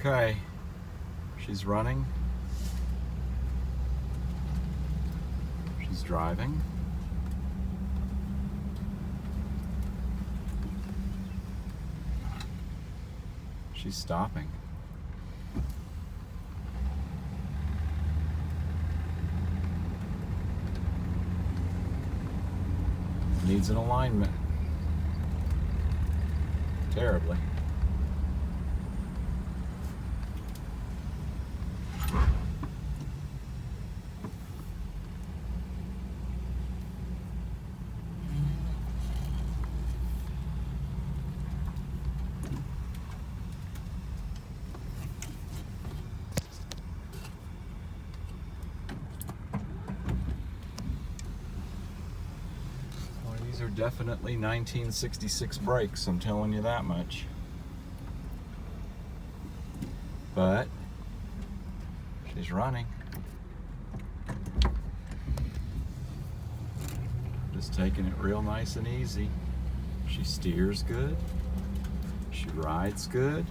Okay, she's running. She's driving. She's stopping. Needs an alignment. Terribly. These are definitely 1966 brakes, I'm telling you that much. But she's running. Just taking it real nice and easy. She steers good. She rides good.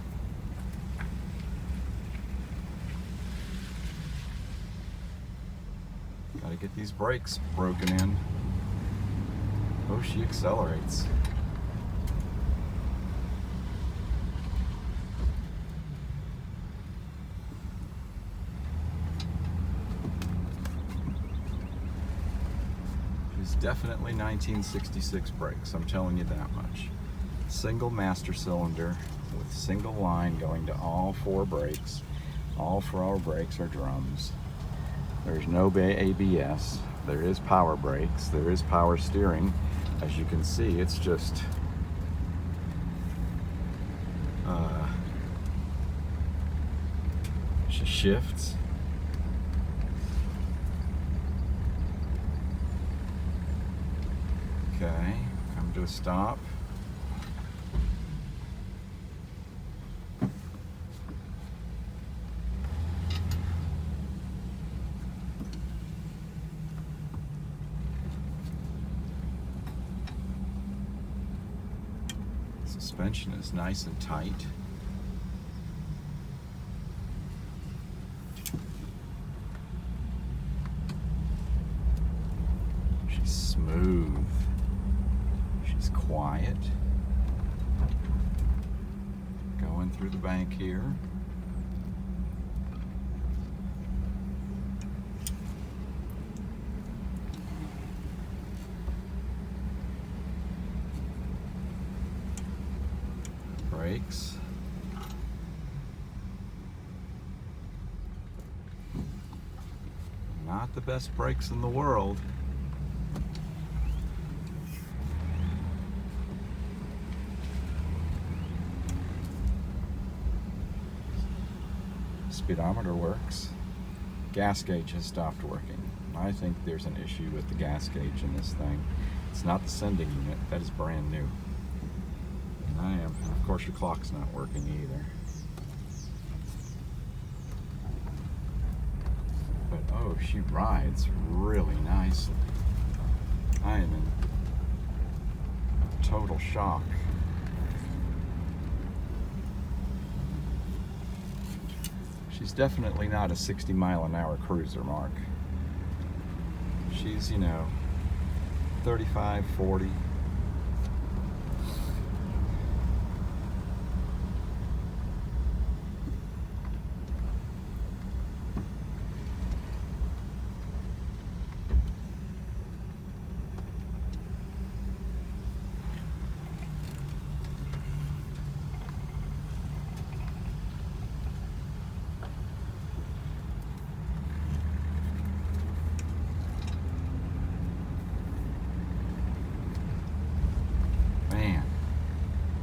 Gotta get these brakes broken in. Oh, she accelerates. She's definitely 1966 brakes, I'm telling you that much. Single master cylinder with single line going to all four brakes. All four brakes are drums. There's no ABS. There is power brakes. There is power steering. As you can see, it's just she shifts. Okay, come to a stop. Suspension is nice and tight. She's smooth. She's quiet. Going through the bank here. Brakes. Not the best brakes in the world. Speedometer works. Gas gauge has stopped working. I think there's an issue with the gas gauge in this thing. It's not the sending unit. That is brand new. And of course, your clock's not working either. But oh, she rides really nicely. I am in total shock. She's definitely not a 60-mile-an-hour cruiser, Mark. She's, 35, 40.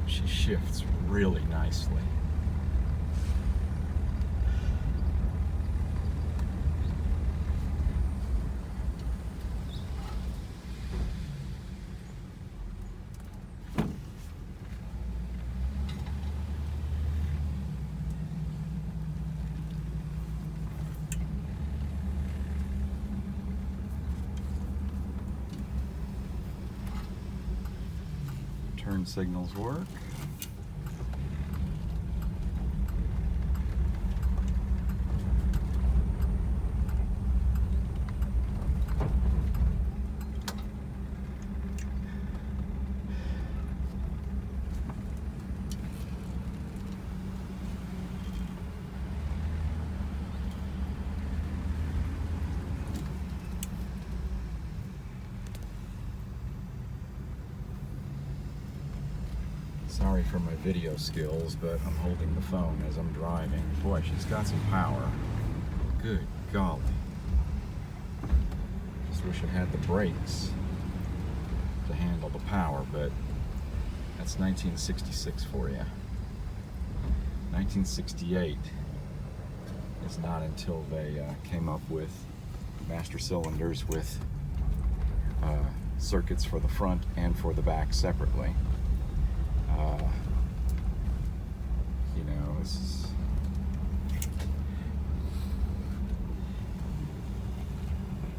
She shifts really nicely. Turn signals work. Sorry for my video skills, but I'm holding the phone as I'm driving. Boy, she's got some power. Good golly. Just wish it had the brakes to handle the power, but that's 1966 for you. 1968 is not until they came up with master cylinders with circuits for the front and for the back separately. You know,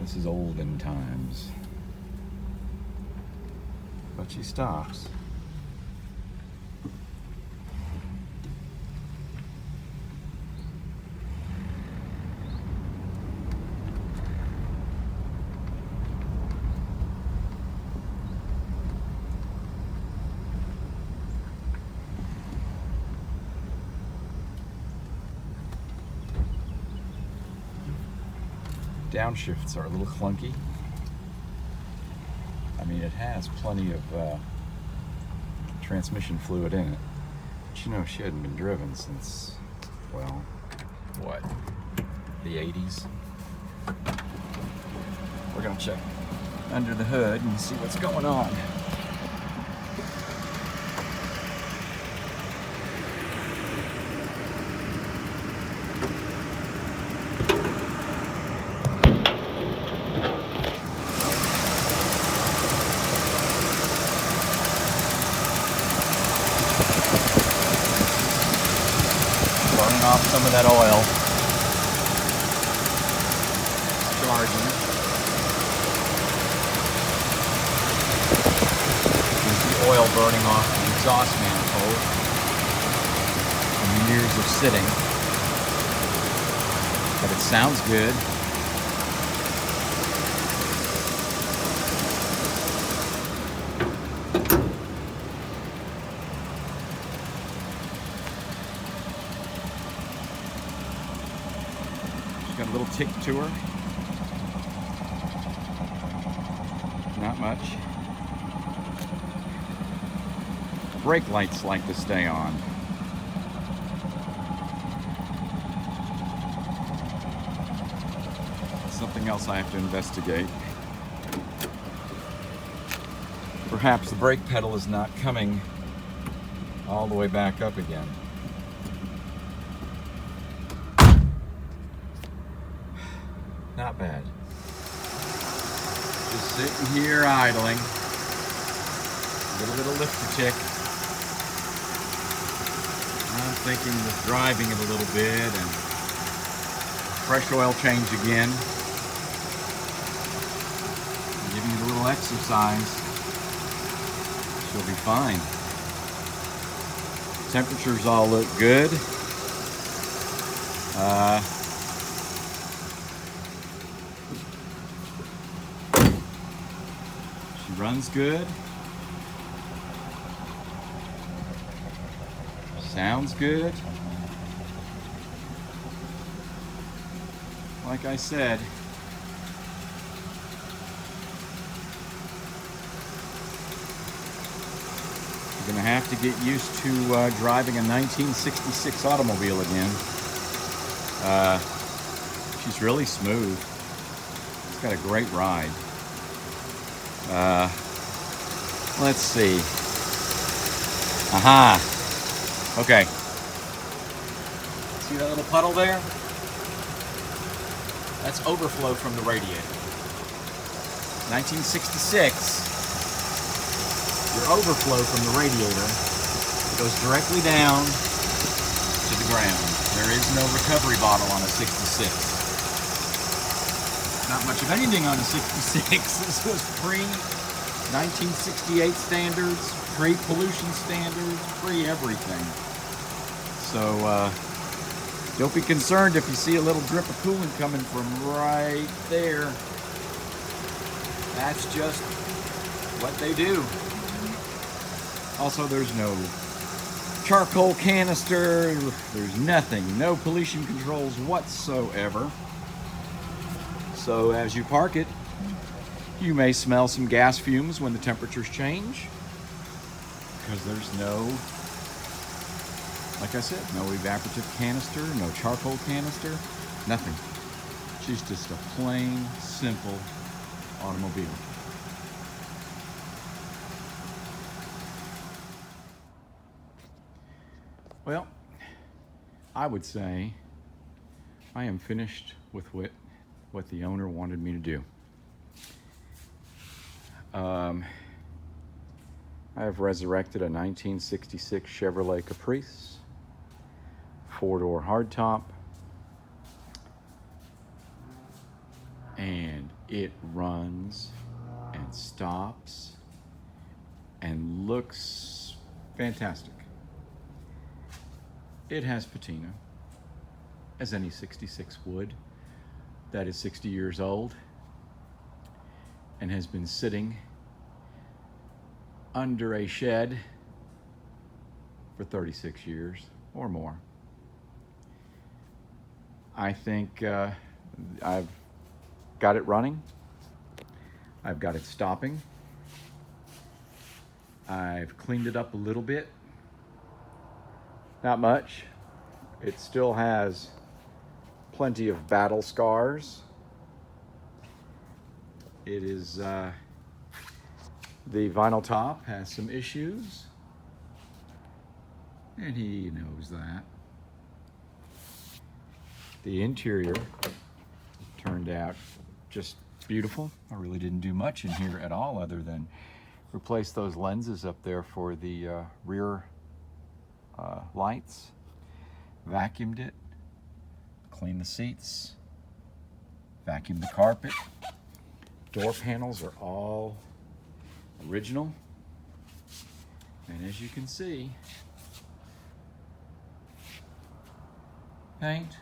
this is olden times. But she stops. Downshifts are a little clunky. I mean, it has plenty of transmission fluid in it. But you know, she hadn't been driven since, well, what, the 80s? We're gonna check under the hood and see what's going on. Burning off some of that oil. Charging. There's the oil burning off the exhaust manifold from years of sitting. But it sounds good. Got a little tick to her. Not much. Brake lights like to stay on. Something else I have to investigate. Perhaps the brake pedal is not coming all the way back up again. Not bad. Just sitting here idling. A little bit of lifter tick. I'm thinking of driving it a little bit and fresh oil change again. Giving it a little exercise. She'll be fine. Temperatures all look good. Runs good. Sounds good. Like I said, you're going to have to get used to driving a 1966 automobile again. She's really smooth. It's got a great ride. Let's see. Aha. Okay. See that little puddle there? That's overflow from the radiator. 1966, your overflow from the radiator goes directly down to the ground. There is no recovery bottle on a 66. Not much of anything on a 66. This was pre-1968 standards, pre-pollution standards, pre-everything. So don't be concerned if you see a little drip of coolant coming from right there. That's just what they do. Also, there's no charcoal canister, there's nothing, no pollution controls whatsoever. So as you park it, you may smell some gas fumes when the temperatures change, because there's no, like I said, no evaporative canister, no charcoal canister, nothing. She's just a plain, simple automobile. Well, I would say I am finished with what the owner wanted me to do. I have resurrected a 1966 Chevrolet Caprice, 4-door hardtop, and it runs and stops and looks fantastic. It has patina, as any 66 would, that is 60 years old and has been sitting under a shed for 36 years or more. I think I've got it running. I've got it stopping. I've cleaned it up a little bit. Not much. It still has plenty of battle scars. It is, the vinyl top has some issues, and he knows that. The interior turned out just beautiful. I really didn't do much in here at all other than replace those lenses up there for the rear lights, vacuumed it, cleaned the seats, vacuumed the carpet. Door panels are all original, and as you can see, paint,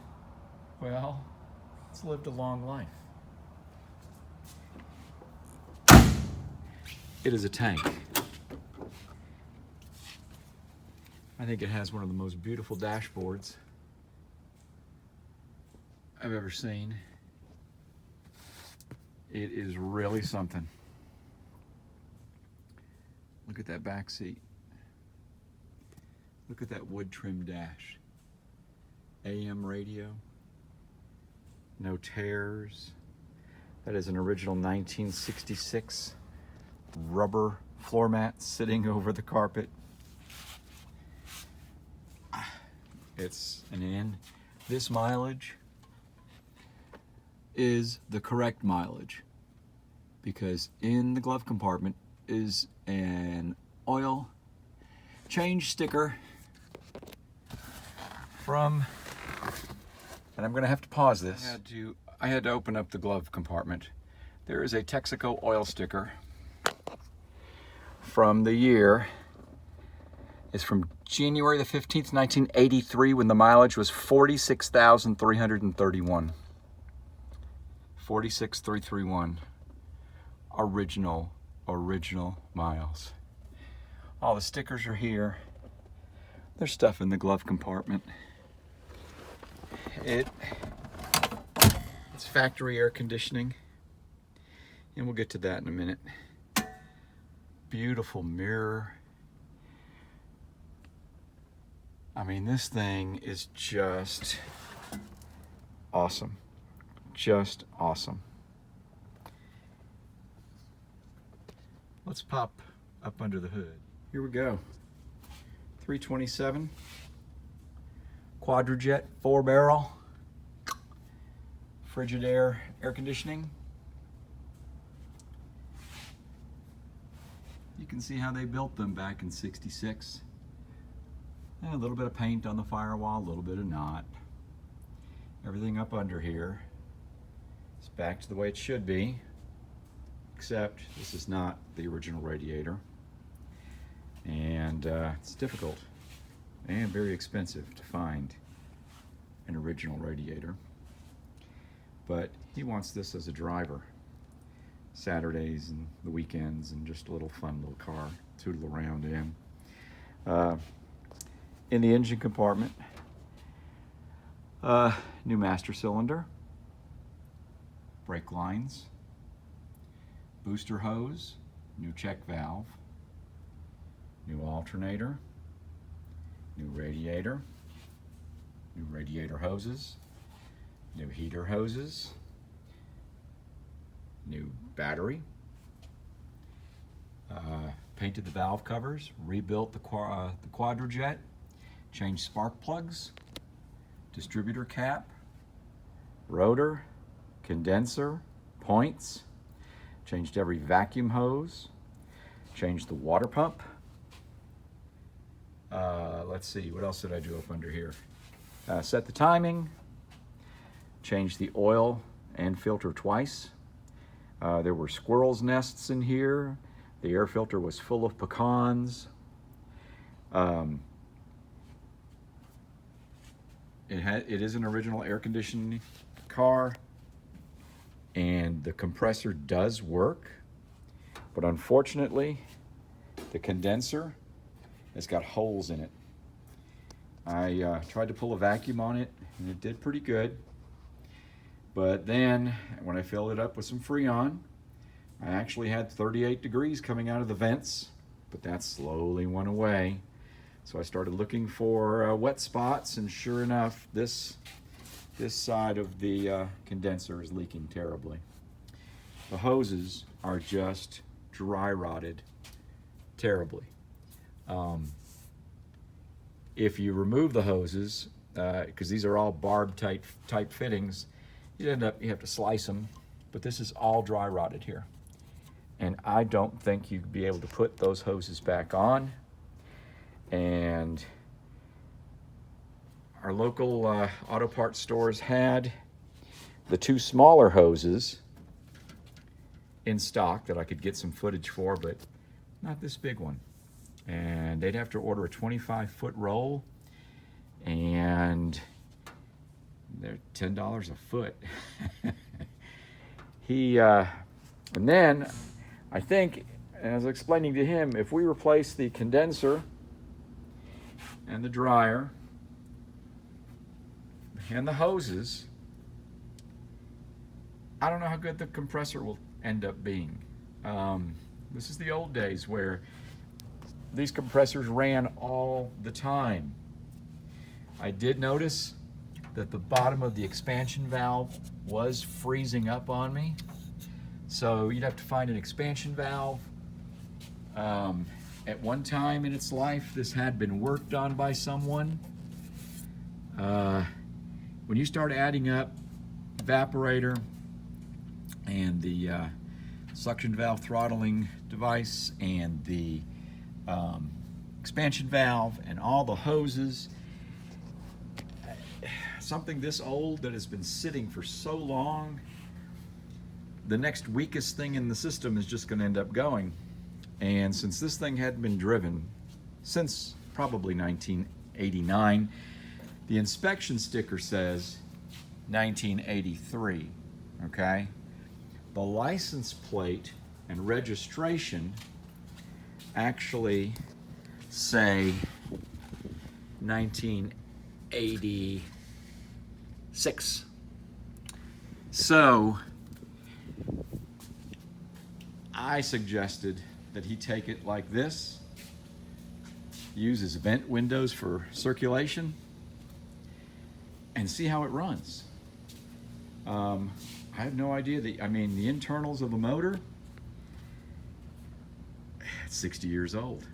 well, it's lived a long life. It is a tank. I think it has one of the most beautiful dashboards I've ever seen. It is really something. Look at that back seat. Look at that wood trim dash. AM radio. No tears. That is an original 1966 rubber floor mat sitting over the carpet. This mileage is the correct mileage, because in the glove compartment is an oil change sticker from, and I'm going to have to pause this. I had to open up the glove compartment. There is a Texaco oil sticker from the year. It's from January the 15th, 1983, when the mileage was 46,331. 46,331. Original miles. All the stickers are here. There's stuff in the glove compartment. It's factory air conditioning, and we'll get to that in a minute. Beautiful mirror. I mean, this thing is just awesome. Just awesome. Let's pop up under the hood. Here we go. 327 Quadrajet 4-barrel Frigidaire air conditioning. You can see how they built them back in '66. And a little bit of paint on the firewall, a little bit of not. Everything up under here is back to the way it should be, except this is not the original radiator. And it's difficult and very expensive to find an original radiator. But he wants this as a driver. Saturdays and the weekends, and just a little fun little car, tootle around in. In the engine compartment, new master cylinder, brake lines, booster hose, new check valve, new alternator, new radiator hoses, new heater hoses, new battery, painted the valve covers, rebuilt the quadrajet, changed spark plugs, distributor cap, rotor, condenser, points, changed every vacuum hose, changed the water pump. Let's see, what else did I do up under here? Set the timing, changed the oil and filter twice. There were squirrels' nests in here. The air filter was full of pecans. It is an original air conditioning car, and the compressor does work, but unfortunately the condenser has got holes in it. I tried to pull a vacuum on it and it did pretty good, but then when I filled it up with some Freon, I actually had 38 degrees coming out of the vents, but that slowly went away. So I started looking for wet spots, and sure enough, this side of the condenser is leaking terribly. The hoses are just dry rotted terribly. If you remove the hoses, because these are all barb type fittings, you have to slice them, but this is all dry rotted here. And I don't think you'd be able to put those hoses back on. And our local auto parts stores had the two smaller hoses in stock that I could get some footage for, but not this big one. And they'd have to order a 25-foot roll, and they're $10 a foot. And then I think, as I was explaining to him, if we replace the condenser and the dryer and the hoses, I don't know how good the compressor will end up being. This is the old days where these compressors ran all the time. I did notice that the bottom of the expansion valve was freezing up on me. So you'd have to find an expansion valve. At one time in its life, this had been worked on by someone. When you start adding up evaporator and the suction valve throttling device and the expansion valve and all the hoses, something this old that has been sitting for so long, the next weakest thing in the system is just going to end up going. And since this thing hadn't been driven since probably 1989, the inspection sticker says 1983, okay? The license plate and registration actually say 1986. So I suggested that he take it like this, use his vent windows for circulation, and see how it runs. I have no idea. The internals of the motor, it's 60 years old.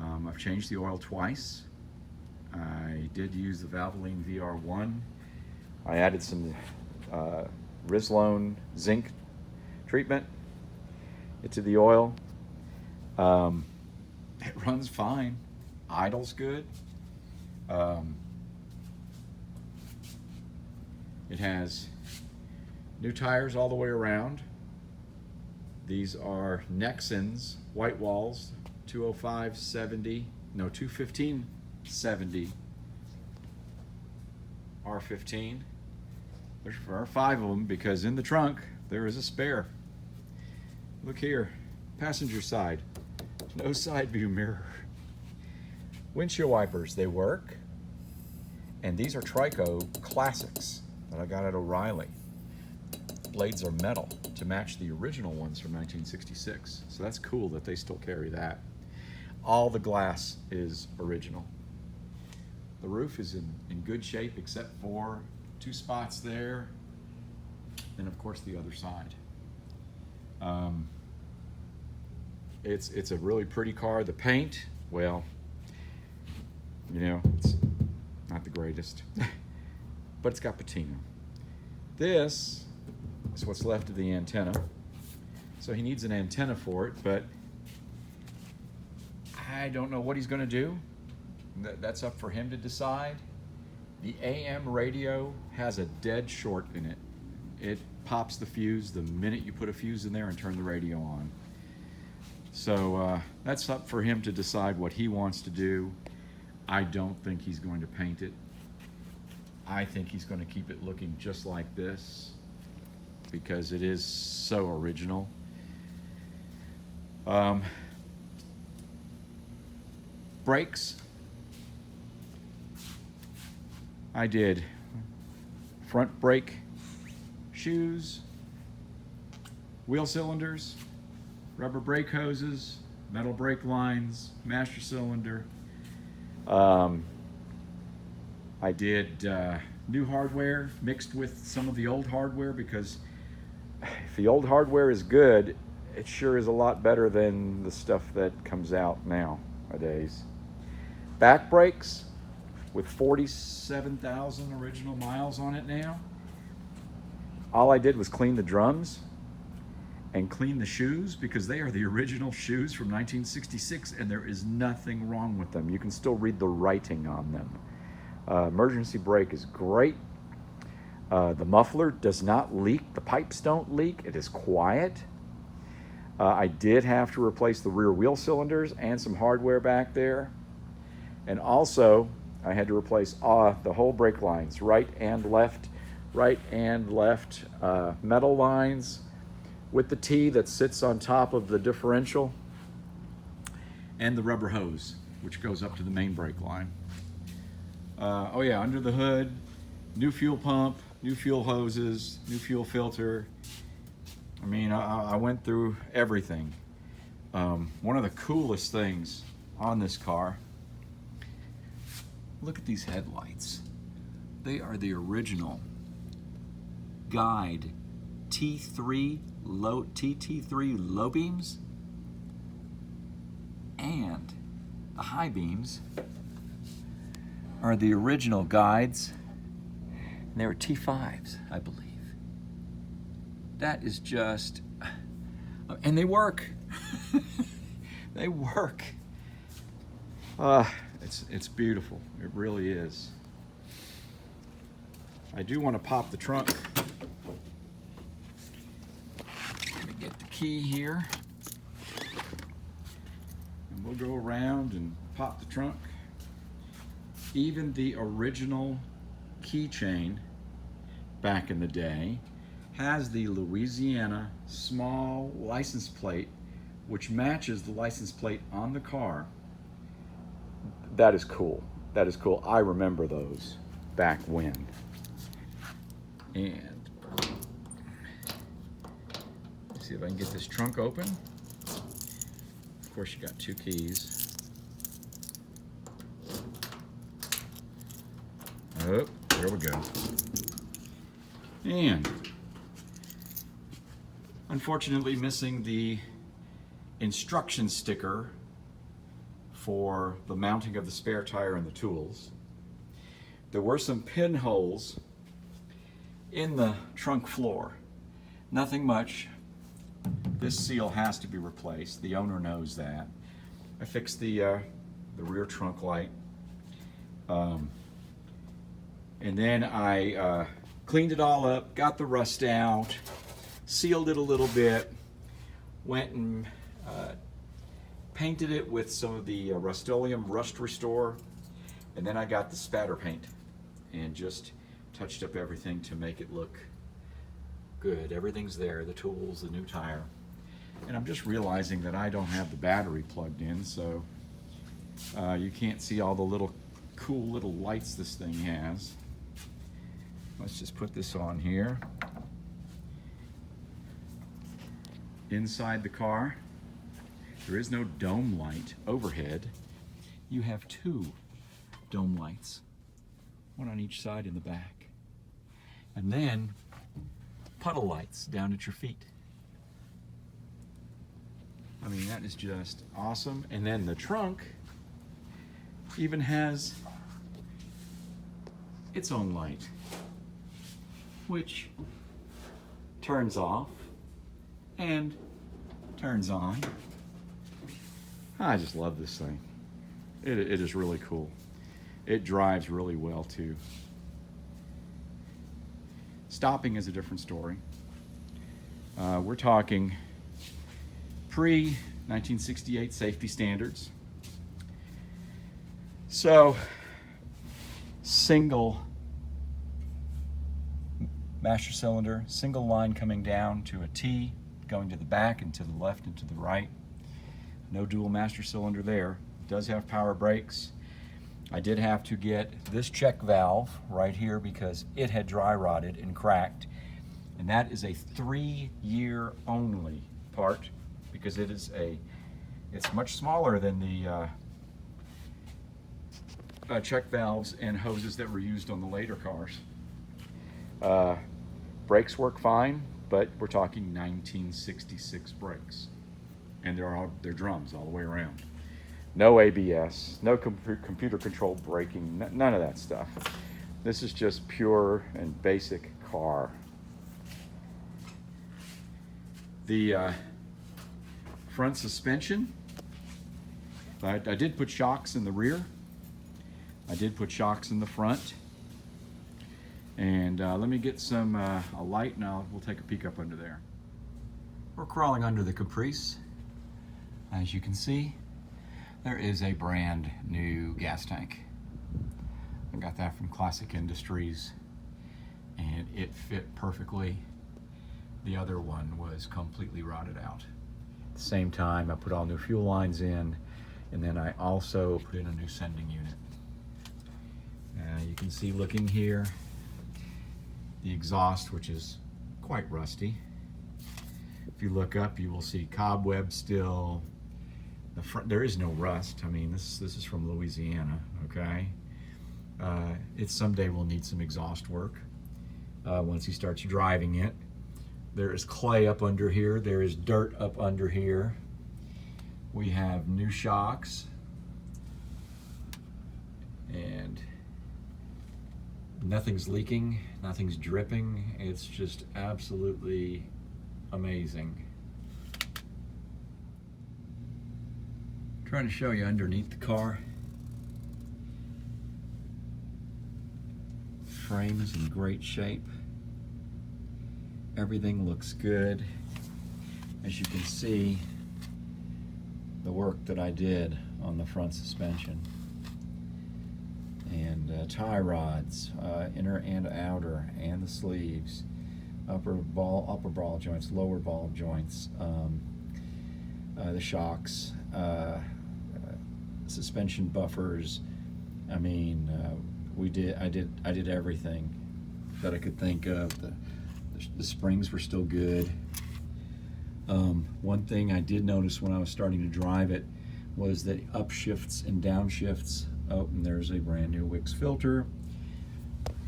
I've changed the oil twice. I did use the Valvoline VR1. I added some Rislone zinc treatment into the oil. It runs fine. Idles good. It has new tires all the way around. These are Nexans white walls, 215/70 R15. There are 5 of them because in the trunk there is a spare. Look here, passenger side, no side view mirror. Windshield wipers, they work. And these are Trico classics that I got at O'Reilly. Blades are metal to match the original ones from 1966. So that's cool that they still carry that. All the glass is original. The roof is in good shape except for 2 spots there, and of course the other side. It's a really pretty car. The paint, well, you know, it's not the greatest, but it's got patina. This is what's left of the antenna. So he needs an antenna for it, but I don't know what he's going to do. That's up for him to decide. The AM radio has a dead short in it. It pops the fuse the minute you put a fuse in there and turn the radio on. So that's up for him to decide what he wants to do. I don't think he's going to paint it. I think he's going to keep it looking just like this because it is so original. Brakes, I did front brake shoes, wheel cylinders, rubber brake hoses, metal brake lines, master cylinder. I did new hardware mixed with some of the old hardware, because if the old hardware is good, it sure is a lot better than the stuff that comes out nowadays. Back brakes with 47,000 original miles on it now. All I did was clean the drums and clean the shoes, because they are the original shoes from 1966 and there is nothing wrong with them. You can still read the writing on them. Emergency brake is great. The muffler does not leak. The pipes don't leak. It is quiet. I did have to replace the rear wheel cylinders and some hardware back there. And also, I had to replace the whole brake lines, right and left metal lines with the T that sits on top of the differential, and the rubber hose, which goes up to the main brake line. Oh yeah, under the hood, new fuel pump, new fuel hoses, new fuel filter. I mean, I went through everything. One of the coolest things on this car, look at these headlights. They are the original Guide TT3 low beams, and the high beams are the original Guides, and they were T5s, I believe. That is just, and they work. They work. It's beautiful. It really is. I do want to pop the trunk. Let me get the key here, and we'll go around and pop the trunk. Even the original keychain back in the day has the Louisiana small license plate, which matches the license plate on the car. That is cool. That is cool. I remember those back when. And let's see if I can get this trunk open. Of course, you got 2 keys. Oh, there we go. And unfortunately missing the instruction sticker for the mounting of the spare tire and the tools. There were some pinholes in the trunk floor. Nothing much. This seal has to be replaced. The owner knows that. I fixed the rear trunk light. And then I cleaned it all up, got the rust out, sealed it a little bit, went and painted it with some of the Rust-Oleum Rust Restore, and then I got the spatter paint and just touched up everything to make it look good. Everything's there, the tools, the new tire. And I'm just realizing that I don't have the battery plugged in, so you can't see all the little cool little lights this thing has. Let's just put this on here. Inside the car, There is no dome light overhead. You have two dome lights, one on each side in the back. And then puddle lights down at your feet. I mean, that is just awesome. And then the trunk even has its own light, which turns off and turns on. I just love this thing. It is really cool. It drives really well too. Stopping is a different story. We're talking pre-1968 safety standards. So, single master cylinder, single line coming down to a T, going to the back and to the left and to the right. No dual master cylinder there. It does have power brakes. I did have to get this check valve right here because it had dry rotted and cracked. And that is a 3-year only part because it's much smaller than the check valves and hoses that were used on the later cars. Brakes work fine, but we're talking 1966 brakes. And they're drums all the way around. No ABS, no computer controlled braking, none of that stuff. This is just pure and basic car. The front suspension, I did put shocks in the rear. I did put shocks in the front. And let me get some a light and we'll take a peek up under there. We're crawling under the Caprice. As you can see, there is a brand new gas tank. I got that from Classic Industries and it fit perfectly. The other one was completely rotted out. At the same time, I put all new fuel lines in, and then I also put in a new sending unit. You can see looking here, the exhaust, which is quite rusty. If you look up, you will see cobwebs still. The front, there is no rust. I mean, this is from Louisiana, okay? It someday will need some exhaust work once he starts driving it. There is clay up under here. There is dirt up under here. We have new shocks. And nothing's leaking, nothing's dripping. It's just absolutely amazing. Trying to show you underneath the car. Frame is in great shape. Everything looks good. As you can see, the work that I did on the front suspension. And tie rods, inner and outer, and the sleeves, upper ball joints, lower ball joints, the shocks, suspension buffers. I mean, I did everything that I could think of. The springs were still good. One thing I did notice when I was starting to drive it was that upshifts and downshifts. Oh, and there's a brand new Wix filter.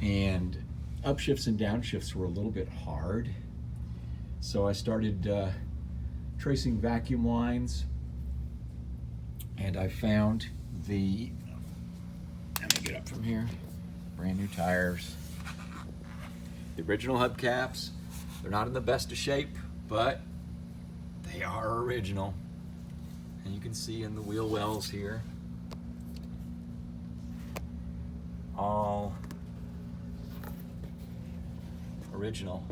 And upshifts and downshifts were a little bit hard. So I started tracing vacuum lines, and I found let me get up from here, brand new tires. The original hubcaps, they're not in the best of shape, but they are original. And you can see in the wheel wells here, all original.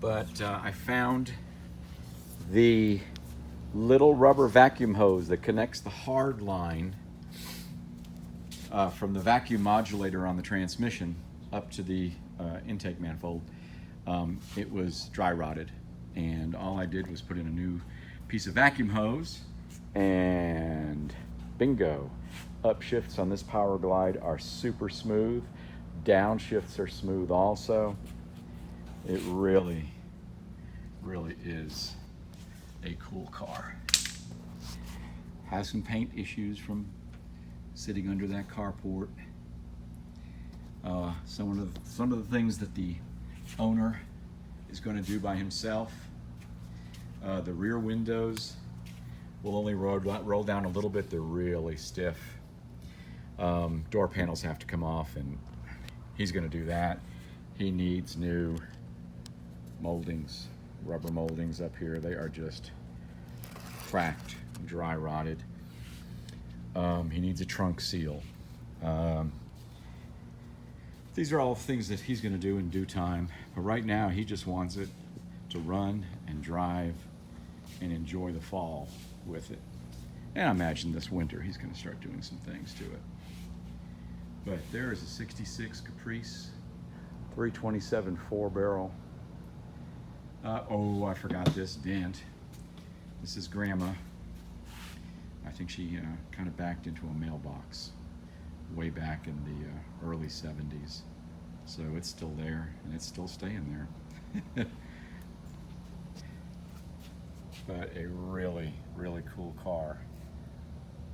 But I found the little rubber vacuum hose that connects the hard line from the vacuum modulator on the transmission up to the intake manifold. It was dry rotted, and all I did was put in a new piece of vacuum hose, and bingo. Upshifts on this Power Glide are super smooth. Downshifts are smooth also. It really, really is a cool car. Has some paint issues from sitting under that carport. Some of the things that the owner is going to do by himself. The rear windows will only roll down a little bit. They're really stiff. Door panels have to come off, and he's going to do that. He needs new moldings, rubber moldings up here. They are just cracked, dry rotted. He needs a trunk seal. These are all things that he's going to do in due time. But right now, he just wants it to run and drive and enjoy the fall with it. And I imagine this winter he's going to start doing some things to it. But there is a 66 Caprice, 327 4-barrel. Oh, I forgot this dent. This is Grandma. I think she kind of backed into a mailbox way back in the early 70s. So it's still there, and it's still staying there. But a really, really cool car.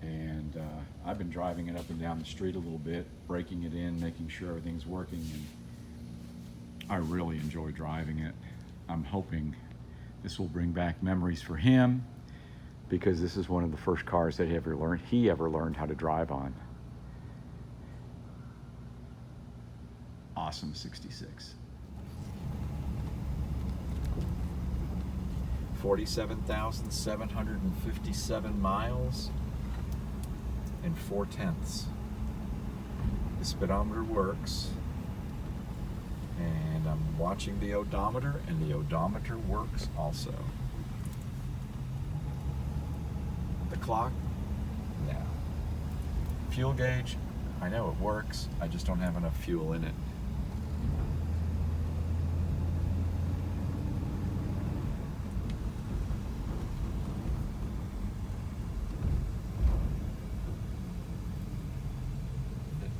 And I've been driving it up and down the street a little bit, breaking it in, making sure everything's working, and I really enjoy driving it. I'm hoping this will bring back memories for him, because this is one of the first cars that he ever learned how to drive on. Awesome 66. 47,757 miles and 4/10. The speedometer works, and I'm watching the odometer, and the odometer works also. The clock? No. Fuel gauge? I know it works, I just don't have enough fuel in it.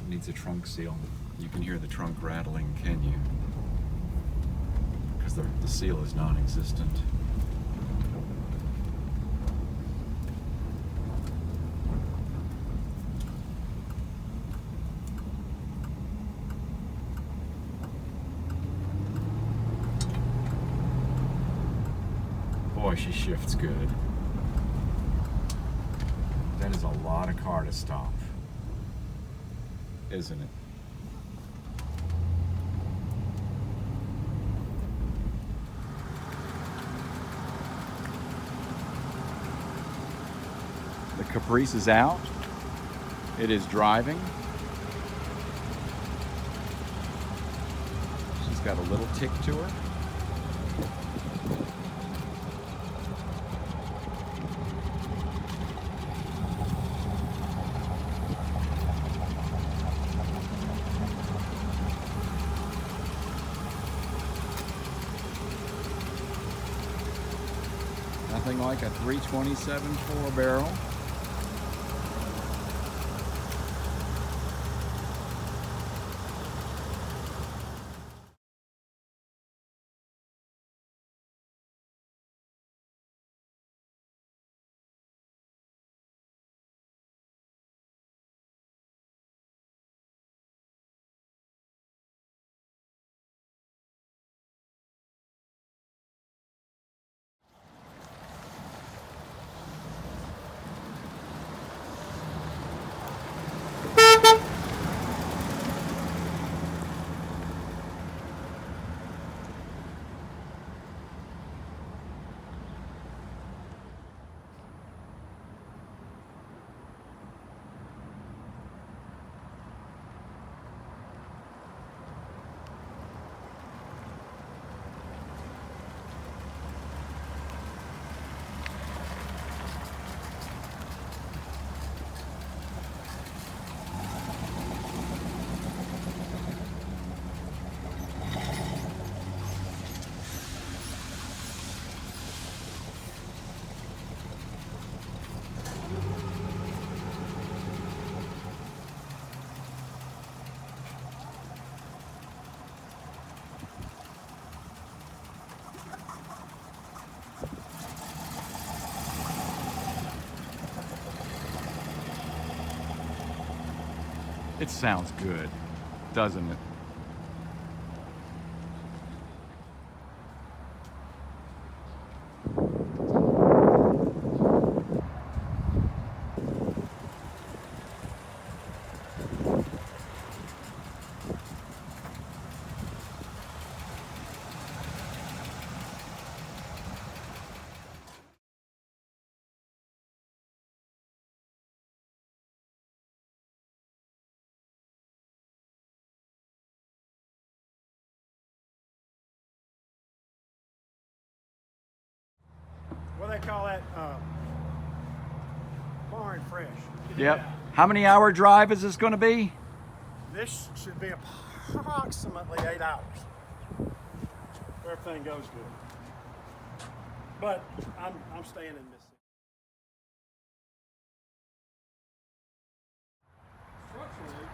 Needs a trunk seal. You can hear the trunk rattling, can you? Because the seal is non-existent. Boy, she shifts good. That is a lot of car to stop, isn't it? The Caprice is out. It is driving. She's got a little tick to her. Nothing like a 327 4-barrel. It sounds good, doesn't it? What do they call that? Barn fresh. Yep. How many hour drive is this going to be? This should be approximately 8 hours. If everything goes good. But I'm staying in Mississippi. Structurally,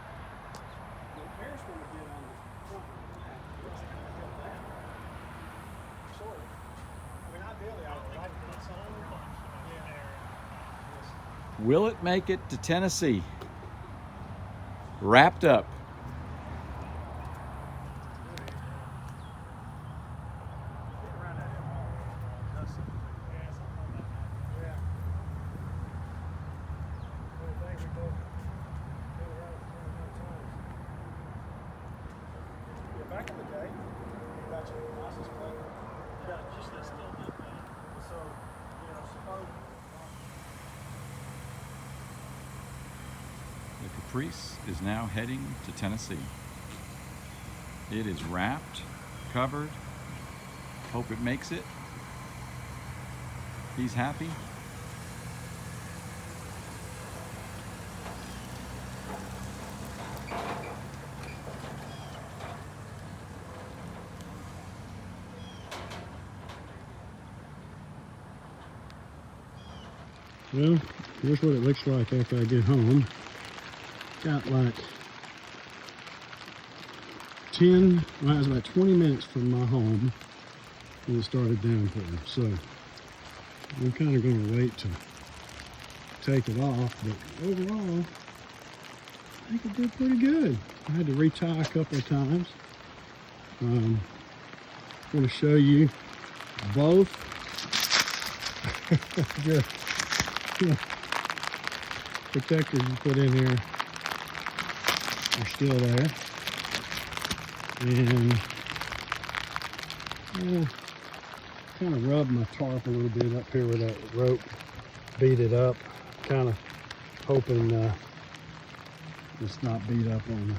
the repair's going to get on the front of the back. It's going to get that. Sort of. I mean, ideally, I would like to put some on. Will it make it to Tennessee? Wrapped up. Back in the day, you got your license plate. Yeah, just that still did that. So, you know, suppose. The Caprice is now heading to Tennessee. It is wrapped, covered. Hope it makes it. He's happy. Well, here's what it looks like after I get home. Got like 10, well, it was about 20 minutes from my home when it started downpouring. So I'm kind of going to wait to take it off, but overall, I think it did pretty good. I had to retie a couple of times. I'm going to show you both. Protectors you put in here are still there, and kind of rubbed my tarp a little bit up here with that rope, beat it up, kind of hoping it's not beat up on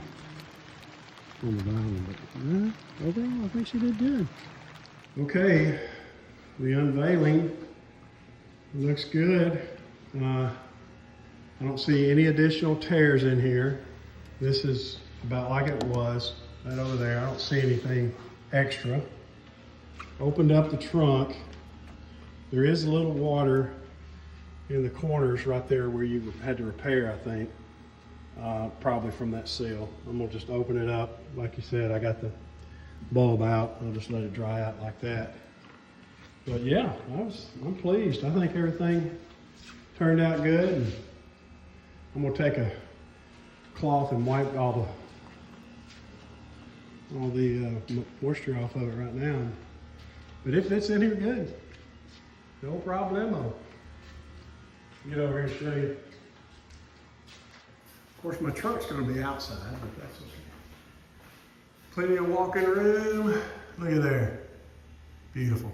the vinyl, but overall I think she did good. Okay, the unveiling looks good. I don't see any additional tears in here. This is about like it was right over there. I don't see anything extra. Opened up the trunk. There is a little water in the corners right there where you had to repair, I think, probably from that seal. I'm gonna just open it up. Like you said, I got the bulb out. I'll just let it dry out like that. But yeah, I'm pleased. I think everything turned out good. And I'm gonna take a cloth and wipe all the moisture off of it right now. But it fits in here good. No problemo. Get over here and show you. Of course, my truck's gonna be outside, but that's okay. Plenty of walking room. Look at there. Beautiful.